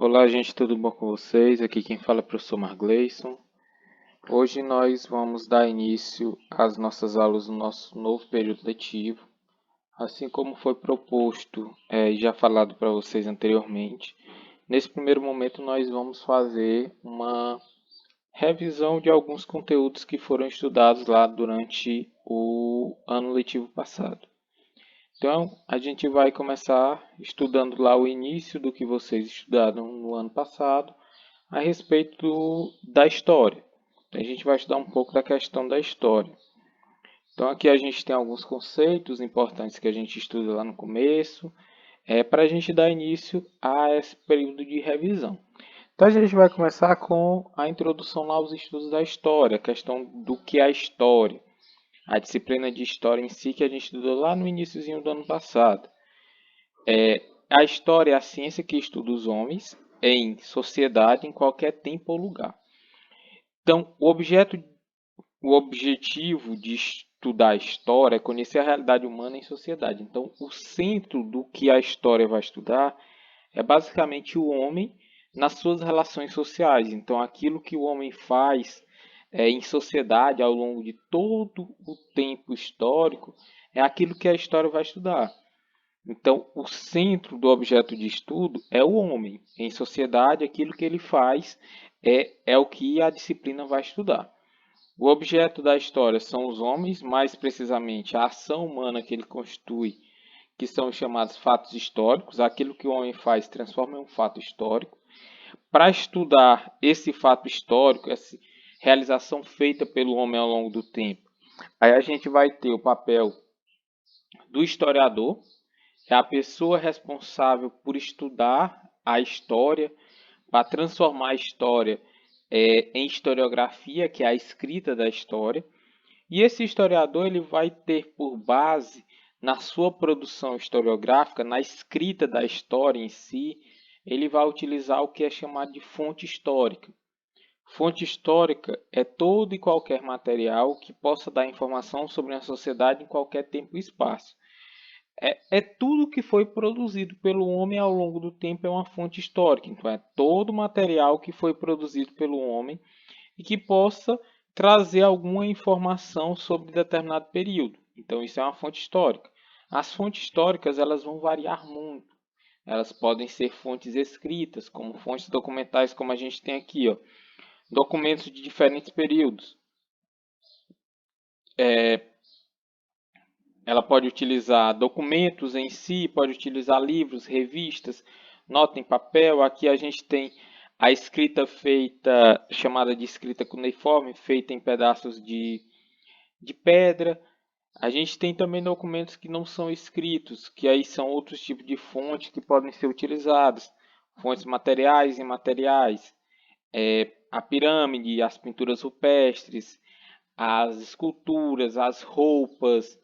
Olá, gente, tudo bom com vocês? Aqui quem fala é o professor Margleison. Hoje nós vamos dar início às nossas aulas no nosso novo período letivo. Assim como foi proposto e já falado para vocês anteriormente, nesse primeiro momento nós vamos fazer uma revisão de alguns conteúdos que foram estudados lá durante o ano letivo passado. Então, a gente vai começar estudando lá o início do que vocês estudaram no ano passado a respeito da história. A gente vai estudar um pouco da questão da história. Então aqui a gente tem alguns conceitos importantes que a gente estuda lá no começo, para a gente dar início a esse período de revisão. Então a gente vai começar com a introdução lá aos estudos da história, a questão do que é a história, a disciplina de história em si que a gente estudou lá no iníciozinho do ano passado. A história é a ciência que estuda os homens em sociedade em qualquer tempo ou lugar. Então, o objetivo de estudar a história é conhecer a realidade humana em sociedade. Então, o centro do que a história vai estudar é basicamente o homem nas suas relações sociais. Então, aquilo que o homem faz em sociedade ao longo de todo o tempo histórico é aquilo que a história vai estudar. Então, o centro do objeto de estudo é o homem em sociedade, aquilo que ele faz é o que a disciplina vai estudar. O objeto da história são os homens, mais precisamente a ação humana que ele constitui, que são os chamados fatos históricos. Aquilo que o homem faz transforma em um fato histórico. Para estudar esse fato histórico, essa realização feita pelo homem ao longo do tempo, aí a gente vai ter o papel do historiador, é a pessoa responsável por estudar a história, para transformar a história em historiografia, que é a escrita da história. E esse historiador ele vai ter por base na sua produção historiográfica, na escrita da história em si, ele vai utilizar o que é chamado de fonte histórica. Fonte histórica é todo e qualquer material que possa dar informação sobre a sociedade em qualquer tempo e espaço. É tudo que foi produzido pelo homem ao longo do tempo é uma fonte histórica. Então, é todo material que foi produzido pelo homem e que possa trazer alguma informação sobre determinado período. Então, isso é uma fonte histórica. As fontes históricas elas vão variar muito. Elas podem ser fontes escritas, como fontes documentais, como a gente tem aqui, ó, documentos de diferentes períodos. Ela pode utilizar documentos em si, pode utilizar livros, revistas, nota em papel. Aqui a gente tem a escrita feita, chamada de escrita cuneiforme, feita em pedaços de pedra. A gente tem também documentos que não são escritos, que aí são outros tipos de fontes que podem ser utilizadas. Fontes materiais e imateriais. A pirâmide, as pinturas rupestres, as esculturas, as roupas,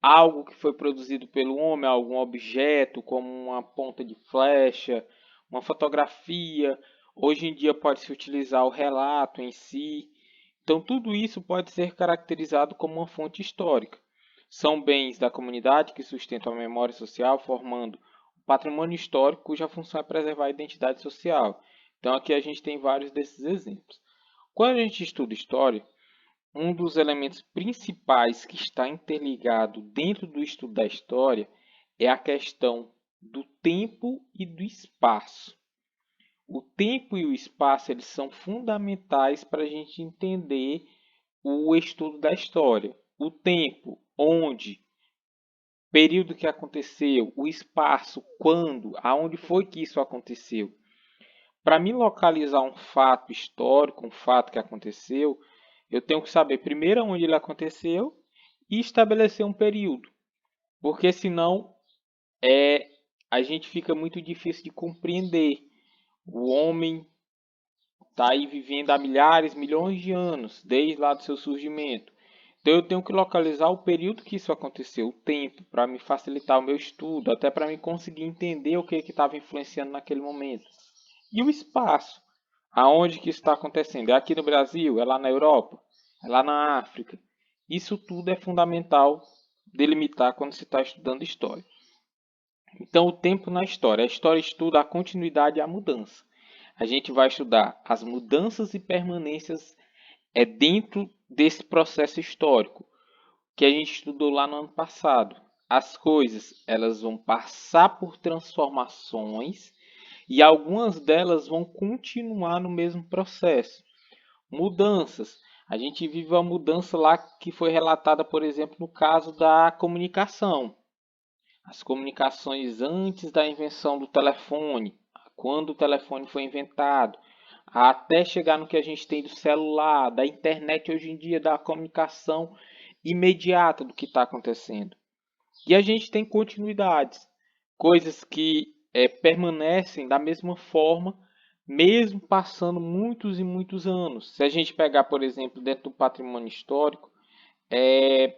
algo que foi produzido pelo homem, algum objeto, como uma ponta de flecha, uma fotografia. Hoje em dia pode-se utilizar o relato em si. Então, tudo isso pode ser caracterizado como uma fonte histórica. São bens da comunidade que sustentam a memória social, formando o patrimônio histórico, cuja função é preservar a identidade social. Então, aqui a gente tem vários desses exemplos. Quando a gente estuda história, um dos elementos principais que está interligado dentro do estudo da história é a questão do tempo e do espaço. O tempo e o espaço eles são fundamentais para a gente entender o estudo da história. O tempo, onde, período que aconteceu, o espaço, quando, aonde foi que isso aconteceu. Para me localizar um fato histórico, um fato que aconteceu, eu tenho que saber primeiro onde ele aconteceu e estabelecer um período. Porque senão a gente fica muito difícil de compreender. O homem está aí vivendo há milhares, milhões de anos, desde lá do seu surgimento. Então eu tenho que localizar o período que isso aconteceu, o tempo, para me facilitar o meu estudo, até para me conseguir entender o que estava influenciando naquele momento. E o espaço, aonde que isso está acontecendo? É aqui no Brasil? É lá na Europa? É lá na África? Isso tudo é fundamental delimitar quando se está estudando história. Então, o tempo na história. A história estuda a continuidade e a mudança. A gente vai estudar as mudanças e permanências dentro desse processo histórico que a gente estudou lá no ano passado. As coisas, elas vão passar por transformações e algumas delas vão continuar no mesmo processo. Mudanças. A gente vive uma mudança lá que foi relatada, por exemplo, no caso da comunicação. As comunicações antes da invenção do telefone, quando o telefone foi inventado, até chegar no que a gente tem do celular, da internet hoje em dia, da comunicação imediata do que está acontecendo. E a gente tem continuidades, coisas que permanecem da mesma forma, mesmo passando muitos e muitos anos. Se a gente pegar, por exemplo, dentro do patrimônio histórico, é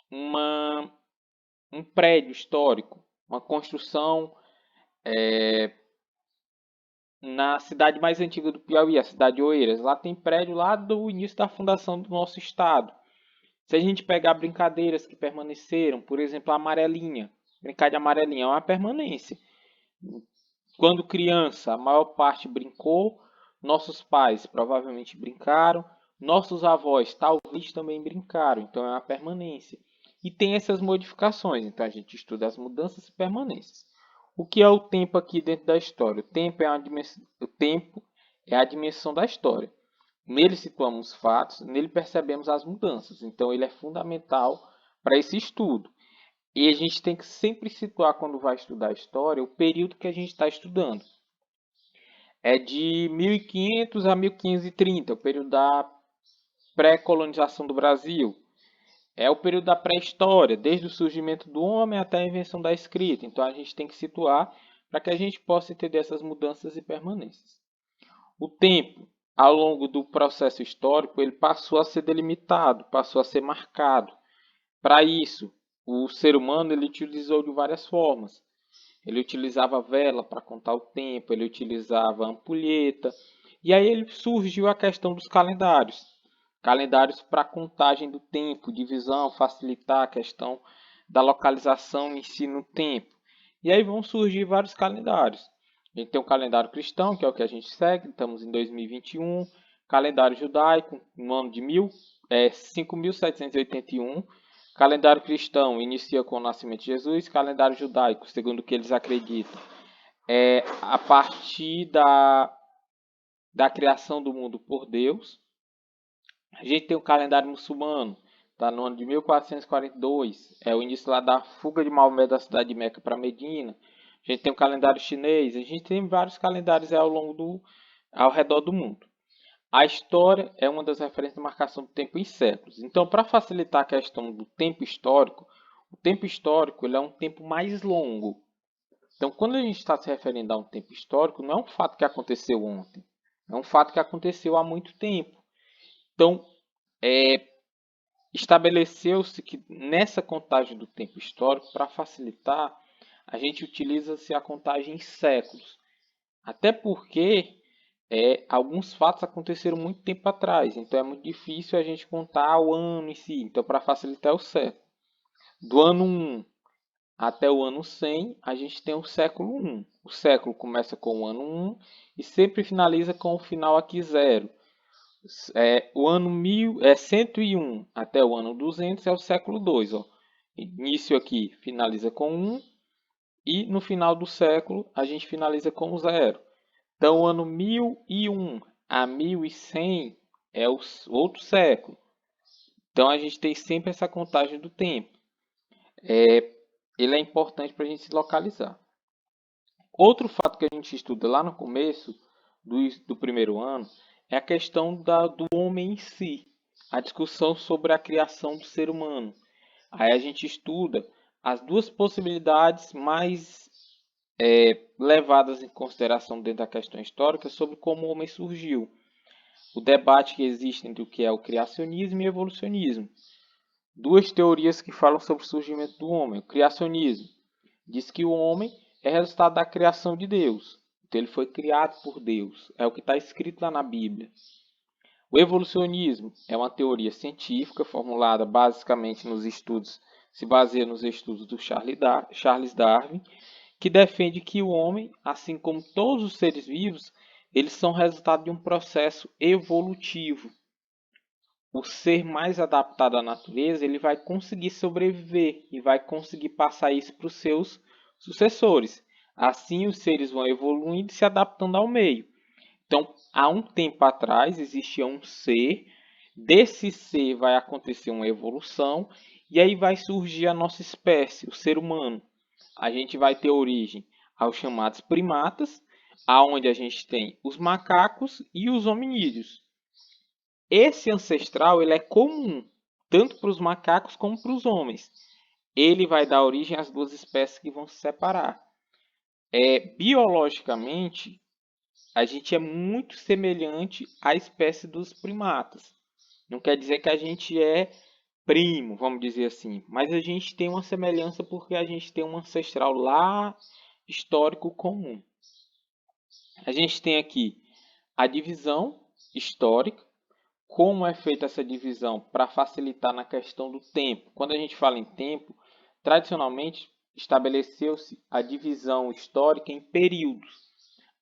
uma um prédio histórico, uma construção na cidade mais antiga do Piauí, a cidade de Oeiras. Lá tem prédio lá do início da fundação do nosso estado. Se a gente pegar brincadeiras que permaneceram, por exemplo, a amarelinha, brincar de amarelinha é uma permanência. Quando criança, a maior parte brincou, nossos pais provavelmente brincaram, nossos avós talvez também brincaram, então é uma permanência. E tem essas modificações, então a gente estuda as mudanças e permanências. O que é o tempo aqui dentro da história? O tempo é a dimensão da história. Nele situamos fatos, nele percebemos as mudanças, então ele é fundamental para esse estudo. E a gente tem que sempre situar, quando vai estudar a história, o período que a gente está estudando. É de 1500 a 1530, o período da pré-colonização do Brasil. É o período da pré-história, desde o surgimento do homem até a invenção da escrita. Então a gente tem que situar para que a gente possa entender essas mudanças e permanências. O tempo, ao longo do processo histórico, ele passou a ser delimitado, passou a ser marcado. Para isso, o ser humano ele utilizou de várias formas. Ele utilizava vela para contar o tempo, ele utilizava ampulheta. E aí ele surgiu a questão dos calendários. Calendários para contagem do tempo, divisão, facilitar a questão da localização em si no tempo. E aí vão surgir vários calendários. A gente tem o calendário cristão, que é o que a gente segue, estamos em 2021. Calendário judaico, no ano de 5.781. Calendário cristão inicia com o nascimento de Jesus. Calendário judaico, segundo o que eles acreditam, é a partir da criação do mundo por Deus. A gente tem o calendário muçulmano, está no ano de 1442, é o início lá da fuga de Maomé da cidade de Meca para Medina. A gente tem o calendário chinês, a gente tem vários calendários ao redor do mundo. A história é uma das referências de marcação do tempo em séculos. Então, para facilitar a questão do tempo histórico, o tempo histórico ele é um tempo mais longo. Então, quando a gente está se referindo a um tempo histórico, não é um fato que aconteceu ontem, é um fato que aconteceu há muito tempo. Então, estabeleceu-se que nessa contagem do tempo histórico, para facilitar, a gente utiliza-se a contagem em séculos. Até porque alguns fatos aconteceram muito tempo atrás, então é muito difícil a gente contar o ano em si. Então, para facilitar, é o século. Do ano 1 até o ano 100, a gente tem o século 1. O século começa com o ano 1 e sempre finaliza com o final aqui 0. O ano 101 até o ano 200 é o século 2. Ó. Início aqui finaliza com 1 e no final do século a gente finaliza com 0. Então, o ano 1001 a 1100 é o outro século. Então, a gente tem sempre essa contagem do tempo. Ele é importante para a gente se localizar. Outro fato que a gente estuda lá no começo do primeiro ano é a questão do homem em si. A discussão sobre a criação do ser humano. Aí a gente estuda as duas possibilidades mais levadas em consideração dentro da questão histórica sobre como o homem surgiu. O debate que existe entre o que é o criacionismo e o evolucionismo. Duas teorias que falam sobre o surgimento do homem. O criacionismo diz que o homem é resultado da criação de Deus. Então ele foi criado por Deus. É o que está escrito lá na Bíblia. O evolucionismo é uma teoria científica formulada basicamente se baseia nos estudos do Charles Darwin, que defende que o homem, assim como todos os seres vivos, eles são resultado de um processo evolutivo. O ser mais adaptado à natureza, ele vai conseguir sobreviver e vai conseguir passar isso para os seus sucessores. Assim, os seres vão evoluindo e se adaptando ao meio. Então, há um tempo atrás existia um ser, desse ser vai acontecer uma evolução e aí vai surgir a nossa espécie, o ser humano. A gente vai ter origem aos chamados primatas, aonde a gente tem os macacos e os hominídeos. Esse ancestral ele é comum tanto para os macacos como para os homens. Ele vai dar origem às duas espécies que vão se separar. Biologicamente, a gente é muito semelhante à espécie dos primatas. Não quer dizer que a gente é primo, vamos dizer assim, mas a gente tem uma semelhança porque a gente tem um ancestral lá histórico comum. A gente tem aqui a divisão histórica. Como é feita essa divisão para facilitar na questão do tempo? Quando a gente fala em tempo, tradicionalmente estabeleceu-se a divisão histórica em períodos,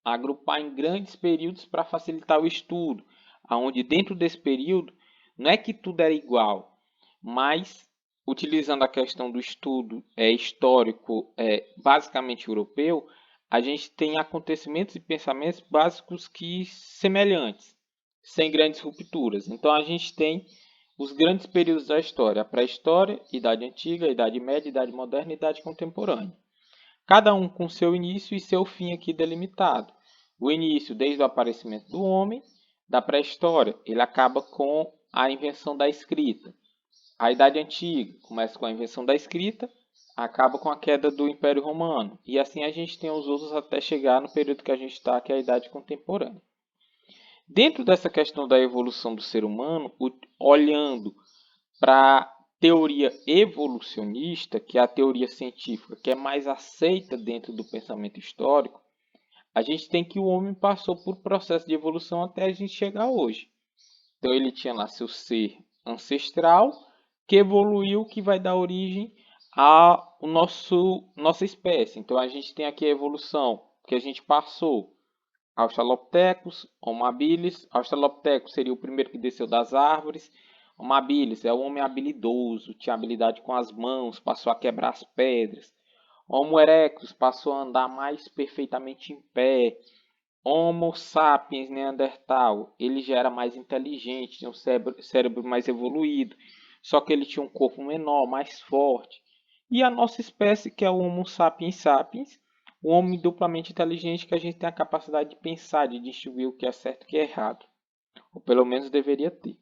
agrupar em grandes períodos para facilitar o estudo, aonde dentro desse período não é que tudo era igual, mas utilizando a questão do estudo histórico basicamente europeu, a gente tem acontecimentos e pensamentos básicos que semelhantes, sem grandes rupturas. Então a gente tem os grandes períodos da história: a pré-história, Idade Antiga, Idade Média, Idade Moderna e Idade Contemporânea. Cada um com seu início e seu fim aqui delimitado. O início desde o aparecimento do homem, da pré-história, ele acaba com a invenção da escrita. A Idade Antiga começa com a invenção da escrita, acaba com a queda do Império Romano. E assim a gente tem os outros até chegar no período que a gente está, que é a Idade Contemporânea. Dentro dessa questão da evolução do ser humano, olhando para a teoria evolucionista, que é a teoria científica que é mais aceita dentro do pensamento histórico, a gente tem que o homem passou por processo de evolução até a gente chegar hoje. Então ele tinha lá seu ser ancestral, que evoluiu, que vai dar origem à nossa espécie. Então a gente tem aqui a evolução que a gente passou. Australopithecus, Homo habilis. Australopithecus seria o primeiro que desceu das árvores. Homo habilis é o homem habilidoso, tinha habilidade com as mãos, passou a quebrar as pedras. Homo erectus passou a andar mais perfeitamente em pé. Homo sapiens Neandertal, ele já era mais inteligente, tinha um cérebro mais evoluído, só que ele tinha um corpo menor, mais forte. E a nossa espécie, que é o Homo sapiens sapiens, o homem duplamente inteligente, que a gente tem a capacidade de pensar, de distinguir o que é certo e o que é errado. Ou pelo menos deveria ter.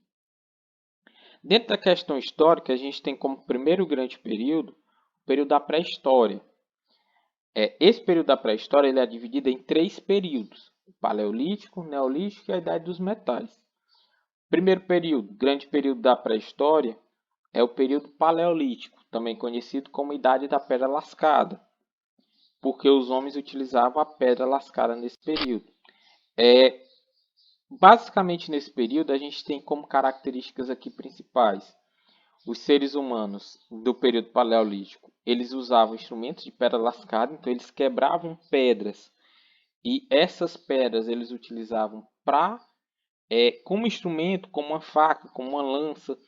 Dentro da questão histórica, a gente tem como primeiro grande período o período da pré-história. Esse período da pré-história ele é dividido em três períodos: o Paleolítico, o Neolítico e a Idade dos Metais. Primeiro período, grande período da pré-história, é o período Paleolítico, também conhecido como Idade da Pedra Lascada, porque os homens utilizavam a pedra lascada nesse período. Basicamente nesse período a gente tem como características aqui principais: os seres humanos do período paleolítico, eles usavam instrumentos de pedra lascada, então eles quebravam pedras e essas pedras eles utilizavam como instrumento, como uma faca, como uma lança,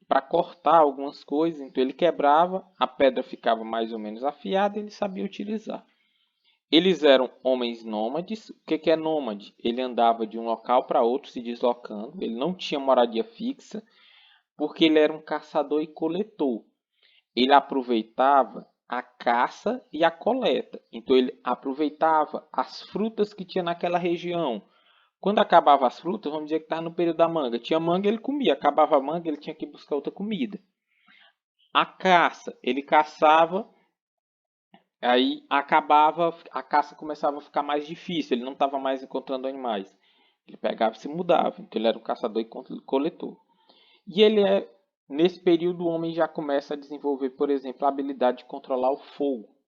para cortar algumas coisas. Então ele quebrava, a pedra ficava mais ou menos afiada e ele sabia utilizar. Eles eram homens nômades. O que é nômade? Ele andava de um local para outro se deslocando, ele não tinha moradia fixa, porque ele era um caçador e coletor. Ele aproveitava a caça e a coleta. Então ele aproveitava as frutas que tinha naquela região. Quando acabava as frutas, vamos dizer que estava no período da manga. Tinha manga, ele comia. Acabava a manga, ele tinha que buscar outra comida. A caça, ele caçava, aí acabava, a caça começava a ficar mais difícil. Ele não estava mais encontrando animais. Ele pegava e se mudava. Então ele era um caçador e coletor. E nesse período o homem já começa a desenvolver, por exemplo, a habilidade de controlar o fogo.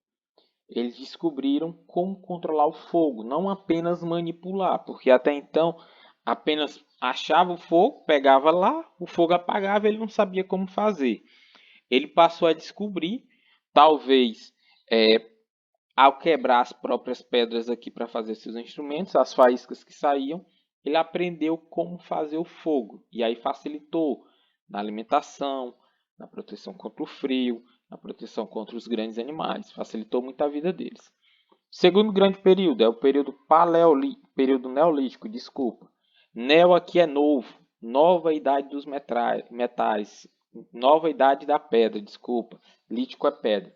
Eles descobriram como controlar o fogo, não apenas manipular, porque até então apenas achava o fogo, pegava lá, o fogo apagava, ele não sabia como fazer. Ele passou a descobrir, talvez ao quebrar as próprias pedras aqui para fazer seus instrumentos, as faíscas que saíam, ele aprendeu como fazer o fogo. E aí facilitou na alimentação, na proteção contra o frio, na proteção contra os grandes animais. Facilitou muito a vida deles. Segundo grande período é o período período neolítico, desculpa. Neo aqui é novo, nova idade dos metais, nova idade da pedra, desculpa. Lítico é pedra.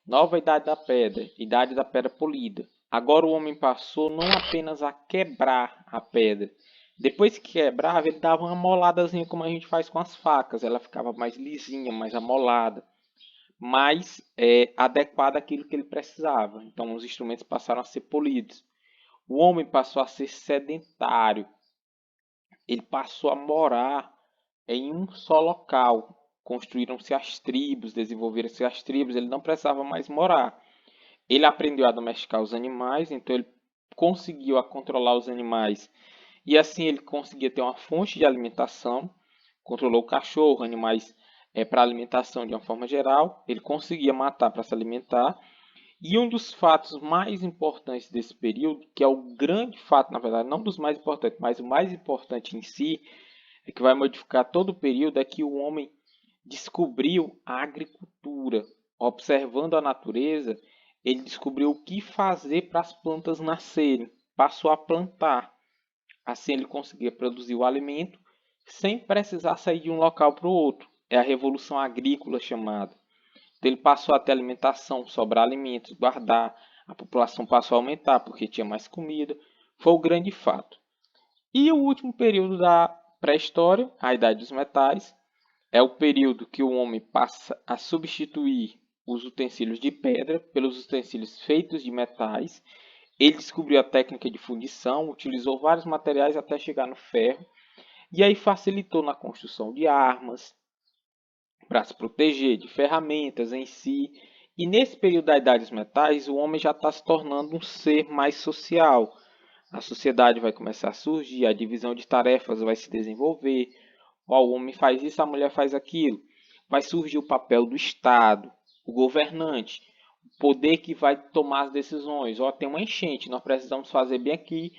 Nova idade da pedra polida. Agora o homem passou não apenas a quebrar a pedra. Depois que quebrava, ele dava uma moladazinha como a gente faz com as facas. Ela ficava mais lisinha, mais amolada, mais adequada àquilo que ele precisava. Então os instrumentos passaram a ser polidos. O homem passou a ser sedentário. Ele passou a morar em um só local. Construíram-se as tribos, desenvolveram-se as tribos. Ele não precisava mais morar. Ele aprendeu a domesticar os animais, então ele conseguiu a controlar os animais e assim ele conseguia ter uma fonte de alimentação. Controlou o cachorro, animais para alimentação de uma forma geral. Ele conseguia matar para se alimentar. E um dos fatos mais importantes desse período, que é o grande fato, na verdade, não dos mais importantes, mas o mais importante em si, é que vai modificar todo o período, é que o homem descobriu a agricultura. Observando a natureza, ele descobriu o que fazer para as plantas nascerem. Passou a plantar. Assim ele conseguia produzir o alimento sem precisar sair de um local para o outro. É a revolução agrícola chamada. Então, ele passou a ter alimentação, sobrar alimentos, guardar. A população passou a aumentar porque tinha mais comida. Foi o grande fato. E o último período da pré-história, a Idade dos Metais, é o período que o homem passa a substituir os utensílios de pedra pelos utensílios feitos de metais. Ele descobriu a técnica de fundição, utilizou vários materiais até chegar no ferro, e aí facilitou na construção de armas, para se proteger, de ferramentas em si. E nesse período da Idade dos Metais, o homem já está se tornando um ser mais social. A sociedade vai começar a surgir, a divisão de tarefas vai se desenvolver. O homem faz isso, a mulher faz aquilo. Vai surgir o papel do Estado, o governante, o poder que vai tomar as decisões. Tem uma enchente, nós precisamos fazer bem aqui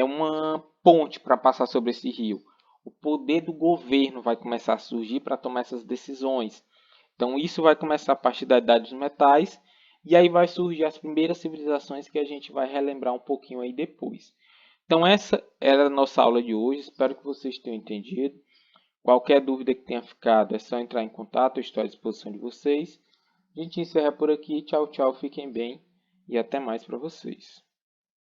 uma ponte para passar sobre esse rio. O poder do governo vai começar a surgir para tomar essas decisões. Então isso vai começar a partir da Idade dos Metais e aí vai surgir as primeiras civilizações que a gente vai relembrar um pouquinho aí depois. Então essa era a nossa aula de hoje, espero que vocês tenham entendido. Qualquer dúvida que tenha ficado é só entrar em contato, eu estou à disposição de vocês. A gente encerra por aqui, tchau, tchau, fiquem bem e até mais para vocês.